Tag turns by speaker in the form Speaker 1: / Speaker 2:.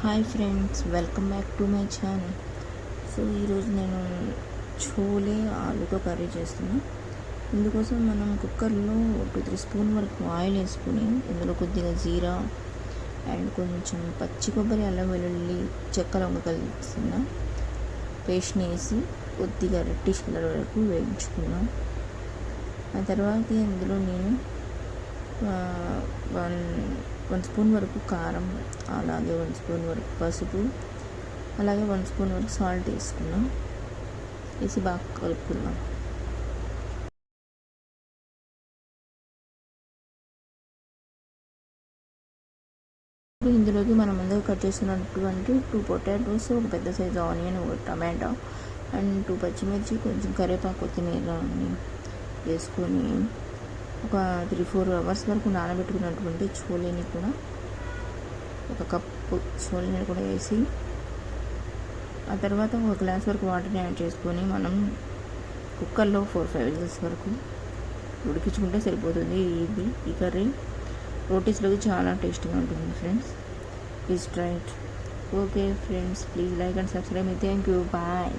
Speaker 1: Hi friends, welcome back to my channel. So ఈరోజు నేను chole ఆలుతో curry చేస్తున్నాను. ఇందుకోసం మనం కుక్కర్లో 2-3 స్పూన్ వరకు ఆయిల్ వేసుకుని ఇందులో కొద్దిగా జీరా అండ్ కొంచెం పచ్చి కొబ్బరి, అల్లం వెల్లుల్లి, చెక్క లవంగ కలిసిన పేస్ట్ని వేసి కొద్దిగా రెడ్డిష్ కలర్ వరకు వేయించుకున్నాం. ఆ తర్వాత ఇందులో నేను వన్ స్పూన్ వరకు కారం, అలాగే 1 స్పూన్ వరకు పసుపు, అలాగే 1 స్పూన్ వరకు సాల్ట్ వేసుకున్నాం. వేసి బాగా కలుపుకున్నాం. ఇందులోకి మనం ముందుగా కట్ చేసినటువంటి 2 పొటాటోస్, ఒక పెద్ద సైజు ఆనియన్, ఒక టమాటా అండ్ 2 పచ్చిమిర్చి, కొంచెం కరివేపాకు, కొత్తిమీర వేసుకొని ఒక 3-4 అవర్స్ వరకు నానబెట్టుకున్నటువంటి చోలేని కూడా, ఒక కప్పు చోలేని కూడా వేసి ఆ తర్వాత ఒక గ్లాస్ వరకు వాటర్ని యాడ్ చేసుకొని మనం కుక్కర్లో 4-5 విజిల్స్ వరకు ఉడికించుకుంటే సరిపోతుంది. ఈ కర్రీ రోటీస్లోకి చాలా టేస్టీగా ఉంటుంది friends. Please try it. Okay friends, please like and subscribe me. Thank you. Bye.